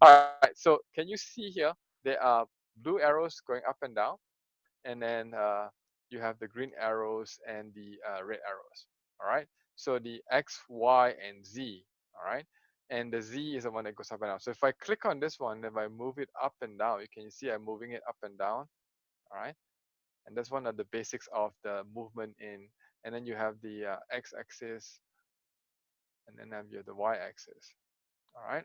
All right, so can you see here, there are blue arrows going up and down, and then you have the green arrows and the red arrows. All right, so the X, Y, and Z. All right, and the Z is the one that goes up and down. So if I click on this one, if I move it up and down, you can see I'm moving it up and down. All right, and that's one of the basics of the movement in. And then you have the X-axis, and then you have the Y-axis. All right.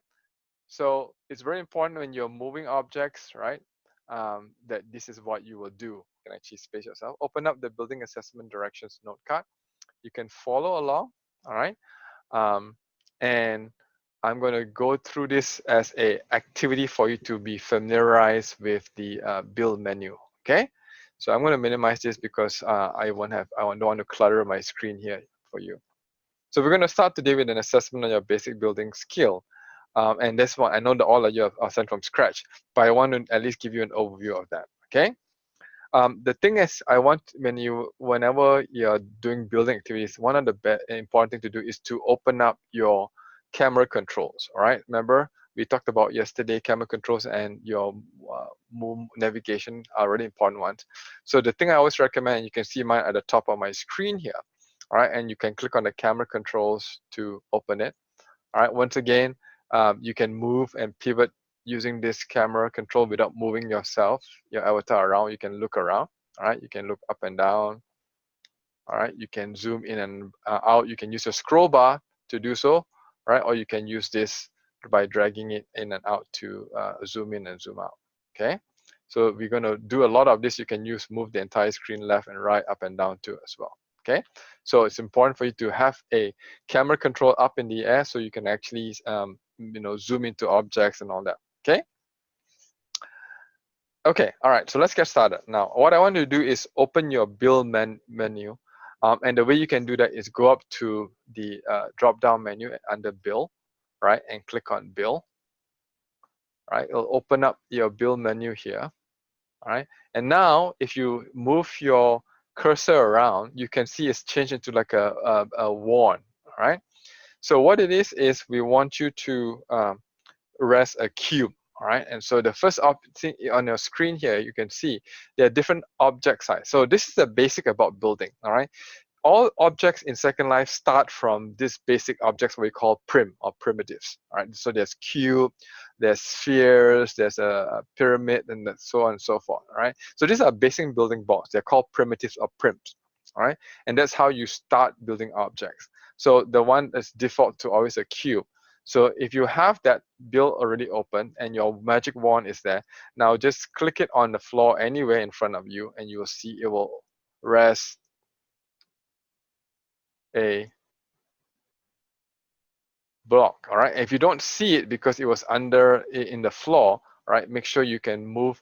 So it's very important when you're moving objects, right? That this is what you will do. You can actually space yourself. Open up the building assessment directions note card. You can follow along, all right? And I'm going to go through this as a activity for you to be familiarized with the build menu, okay? So I'm going to minimize this because I don't want to clutter my screen here for you. So we're going to start today with an assessment on your basic building skill. And this one, I know that all of you are sent from scratch, but I want to at least give you an overview of that, okay? The thing is, whenever you're doing building activities, one of the important thing to do is to open up your camera controls, all right? Remember, we talked about yesterday, camera controls and your move navigation are really important ones. So the thing I always recommend, you can see mine at the top of my screen here, all right? And you can click on the camera controls to open it. All right, once again, you can move and pivot using this camera control without moving yourself, your avatar around. You can look around, all right? You can look up and down, all right? You can zoom in and out. You can use your scroll bar to do so, right? Or you can use this by dragging it in and out to zoom in and zoom out, okay? So we're gonna do a lot of this. You can move the entire screen left and right, up and down too as well. Okay, so it's important for you to have a camera control up in the air so you can actually zoom into objects and all that. Okay. Okay, all right, so let's get started. Now, what I want to do is open your build menu. And the way you can do that is go up to the drop-down menu under build, right, and click on build. Right, it'll open up your build menu here. All right, and now if you move your cursor around, you can see it's changed into like a wand. All right, so what it is we want you to rest a cube. All right, and so the first thing on your screen here, you can see there are different object size. So this is the basic about building. All right, all objects in Second Life start from this basic objects we call prim or primitives. All right, so there's cube, there's spheres, there's a pyramid, and so on and so forth. All right, so these are basic building blocks. They're called primitives or prims. All right, and that's how you start building objects. So the one that's default to always a cube. So if you have that build already open and your magic wand is there, now just click it on the floor anywhere in front of you, and you will see it will rest a block. All right, if you don't see it because it was under in the floor, right, make sure you can move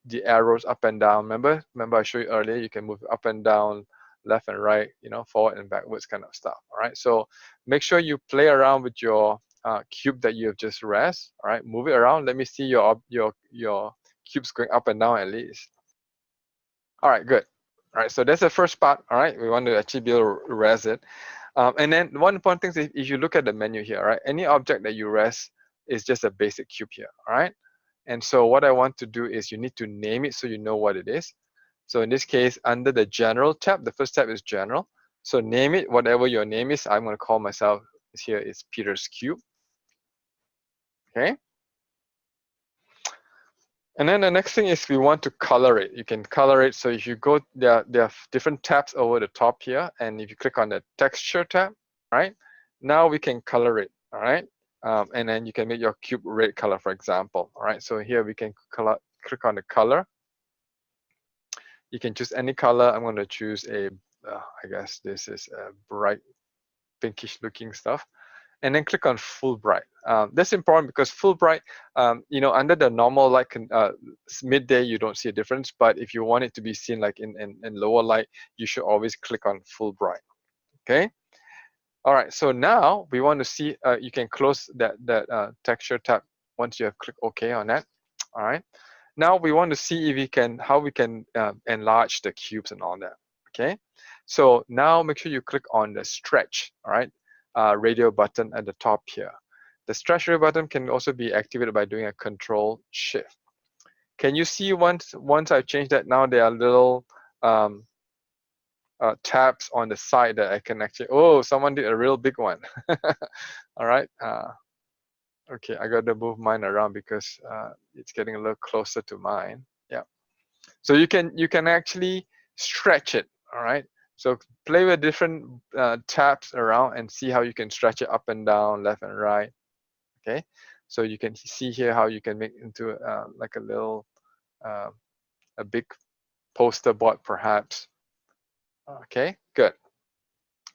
the arrows up and down. Remember I showed you earlier, you can move up and down, left and right, forward and backwards kind of stuff. All right, so make sure you play around with your cube that you have just rest. All right, move it around. Let me see your cubes going up and down at least. All right, good. All right, so that's the first part. All right, we want to actually be able to rest it. And then one important thing is if you look at the menu here, right, any object that you rest is just a basic cube here, all right? And so what I want to do is you need to name it so you know what it is. So in this case, under the general tab, the first tab is general. So name it, whatever your name is. I'm going to call myself here is Peter's Cube. Okay. And then the next thing is we want to color it. You can color it. So if you go, there are different tabs over the top here. And if you click on the texture tab, right, now we can color it. All right. And then you can make your cube red color, for example. All right. So here we can click on the color. You can choose any color. I'm going to choose I guess this is a bright pinkish looking stuff. And then click on full bright. That's important because full bright, under the normal light, midday, you don't see a difference. But if you want it to be seen like in lower light, you should always click on full bright. Okay. All right. So now we want to see. You can close that texture tab once you have clicked OK on that. All right. Now we want to see if how we can enlarge the cubes and all that. Okay. So now make sure you click on the stretch. All right. Radio button at the top here. The stretch area button can also be activated by doing a Control Shift. Can you see once I've changed that, now there are little tabs on the side that I can actually, oh, someone did a real big one. All right. Okay, I got to move mine around because it's getting a little closer to mine. Yeah. So you can actually stretch it. All right. So play with different tabs around and see how you can stretch it up and down, left and right. Okay. So you can see here how you can make into like a little, a big poster board perhaps. Okay, good.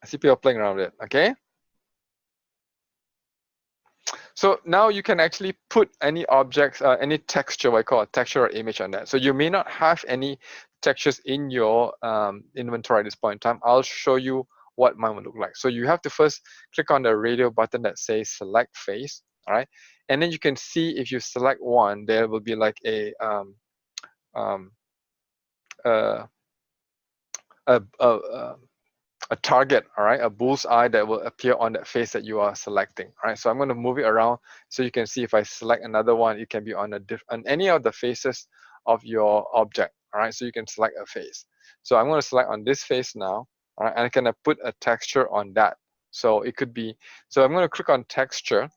I see people playing around with it. Okay. So now you can actually put any objects, any texture, what I call a texture or image on that. So you may not have any textures in your inventory at this point in time. I'll show you what mine would look like. So you have to first click on the radio button that says select face, all right? And then you can see if you select one, there will be like a uh, a target, all right, a bullseye that will appear on that face that you are selecting, all right? So I'm going to move it around so you can see if I select another one, it can be on on any of the faces of your object, all right? So you can select a face. So I'm going to select on this face now, all right, and I can put a texture on that. So it could be, so I'm going to click on texture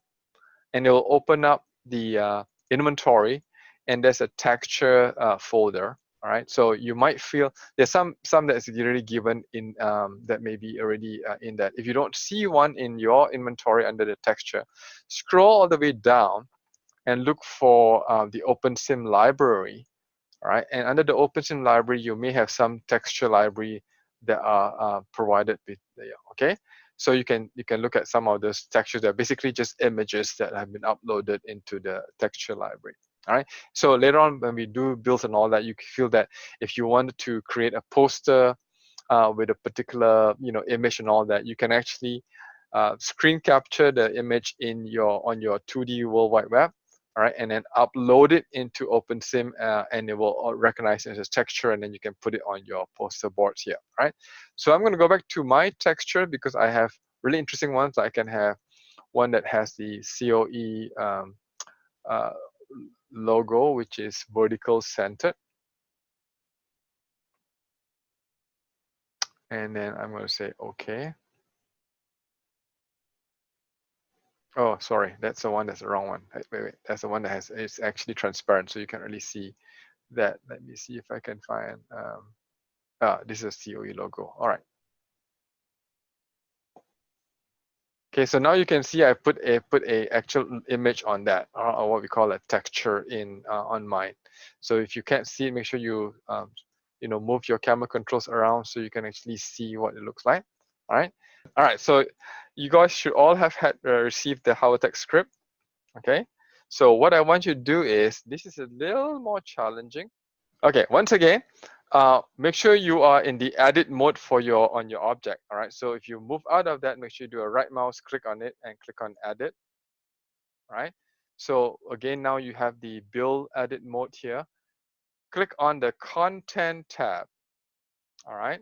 and it will open up the inventory, and there's a texture folder. All right, so you might feel there's some that's already given in that may be already in that. If you don't see one in your inventory under the texture, scroll all the way down and look for the OpenSim library. All right, and under the OpenSim library, you may have some texture library that are provided with there. Okay, so you can look at some of those textures that are basically just images that have been uploaded into the texture library. All right, so later on when we do builds and all that, you feel that if you wanted to create a poster with a particular image and all that, you can actually screen capture the image in on your 2D World Wide Web, all right, and then upload it into OpenSim, and it will recognize it as a texture, and then you can put it on your poster boards here, right? So I'm going to go back to my texture because I have really interesting ones. I can have one that has the COE logo, which is vertical centered. And then I'm going to say, okay. Oh, sorry, that's the one, that's the wrong one. Wait, that's the one that it's actually transparent, so you can really see that. Let me see if I can find, this is a COE logo. All right. Okay, so now you can see I put a actual image on that, or what we call a texture in on mine. So if you can't see it, make sure you move your camera controls around so you can actually see what it looks like. All right. All right. So you guys should all have received the HowTech script. Okay. So what I want you to do is, this is a little more challenging. Okay. Once again, make sure you are in the edit mode for on your object. All right. So if you move out of that, make sure you do a right mouse click on it and click on edit. All right. So again, now you have the build edit mode here. Click on the content tab. All right.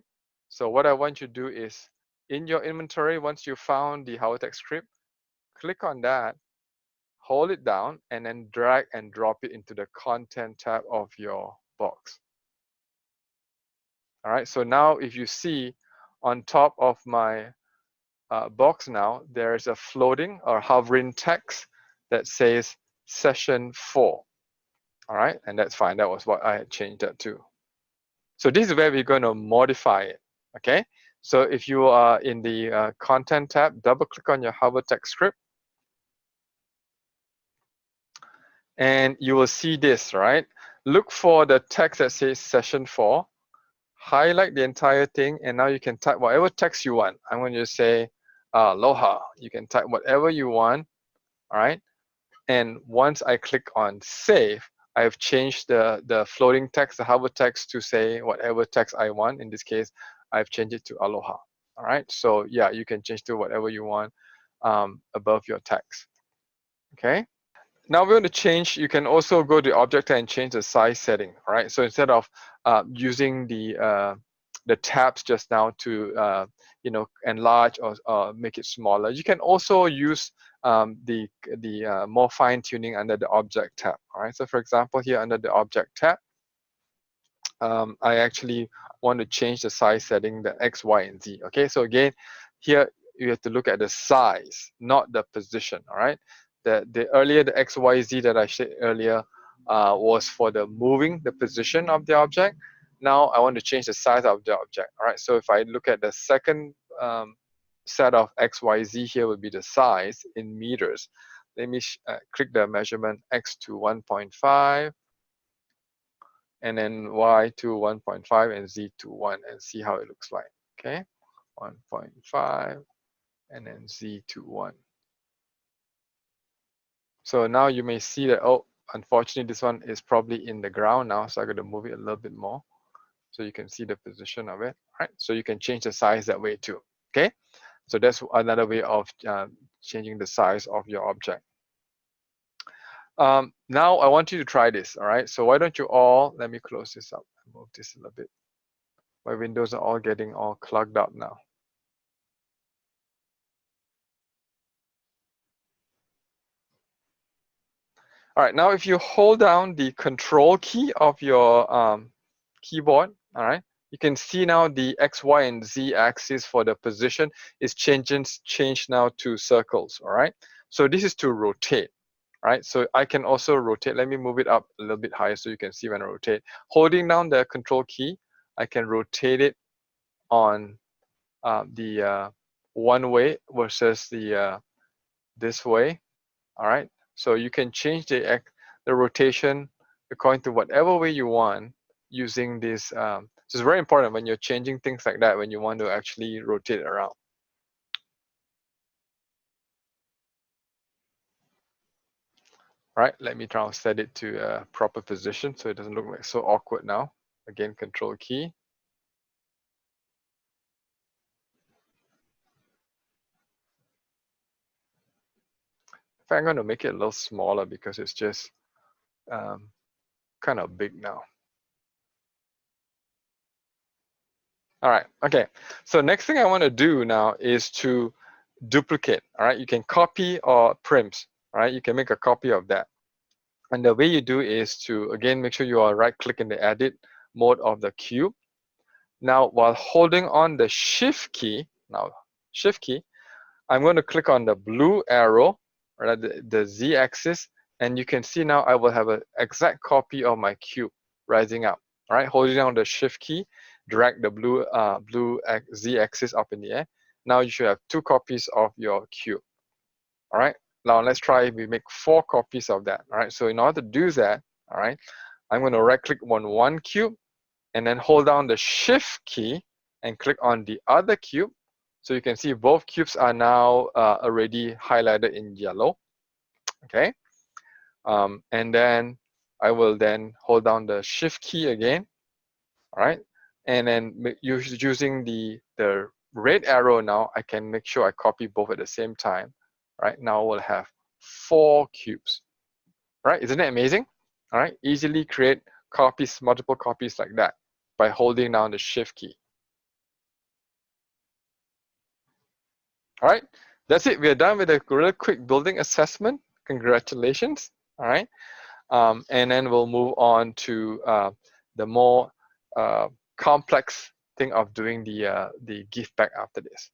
So what I want you to do is, in your inventory, once you found the HowTech script, click on that, hold it down, and then drag and drop it into the content tab of your box. All right, so now if you see on top of my box now, there is a floating or hovering text that says session 4. All right, and that's fine. That was what I had changed that to. So this is where we're going to modify it. Okay, so if you are in the content tab, double click on your HowTech script, and you will see this, right? Look for the text that says session 4, highlight the entire thing, and now you can type whatever text you want. I'm going to just say aloha. You can type whatever you want, all right? And once I click on save, I've changed the floating text, the hover text, to say whatever text I want. In this case, I've changed it to aloha, all right? So yeah, you can change to whatever you want above your text, okay? Now we're going to change, you can also go to object and change the size setting, all right? So instead of using the the tabs just now to you know, enlarge or make it smaller. You can also use the more fine tuning under the object tab. All right. So for example, here under the object tab, I actually want to change the size setting, the X, Y, and Z. Okay, so again, here you have to look at the size, not the position. All right, the earlier the X, Y, Z that I said earlier was for the moving the position of the object. Now I want to change the size of the object. All right, so if I look at the second set of X, Y, Z, here would be the size in meters. Let me click the measurement X to 1.5. and then y to 1.5 and z to 1 and see how it looks like. Okay, 1.5 and then z to 1. So now you may see that, oh, unfortunately this one is probably in the ground now, so I'm going to move it a little bit more so you can see the position of it. Right, so you can change the size that way too. Okay, so that's another way of changing the size of your object. Now I want you to try this. All right, so why don't you all, let me close this up and move this a little bit. My windows are all getting all clogged up now. All right, now if you hold down the control key of your keyboard, all right, you can see now the X, Y, and Z axis for the position is changed now to circles, all right? So this is to rotate, right? So I can also rotate. Let me move it up a little bit higher so you can see when I rotate. Holding down the control key, I can rotate it on the one way versus the this way, all right? So you can change the rotation according to whatever way you want using this. So it's very important when you're changing things like that, when you want to actually rotate it around. All right, let me try and set it to a proper position so it doesn't look like so awkward now. Again, control key. In fact, I'm going to make it a little smaller because it's just kind of big now. All right, okay. So next thing I want to do now is to duplicate. All right, you can copy or prims. All right, you can make a copy of that. And the way you do is to, again, make sure you are right click in the edit mode of the cube. Now, while holding on the shift key, I'm going to click on the blue arrow, right, the Z axis, and you can see now I will have an exact copy of my cube rising up. All right, holding down the shift key, drag the blue Z axis up in the air. Now you should have 2 copies of your cube. All right, now let's try, we make 4 copies of that. All right, so in order to do that, all right, I'm going to right click on one cube and then hold down the shift key and click on the other cube. So you can see both cubes are now already highlighted in yellow. Okay, and then I will then hold down the shift key again. All right, and then using the red arrow now, I can make sure I copy both at the same time. Right, now we'll have 4 cubes. Right, isn't it amazing? All right, easily create copies, multiple copies like that by holding down the shift key. All right, that's it. We're done with a really quick building assessment. Congratulations. All right, and then we'll move on to the more complex thing of doing the give back after this.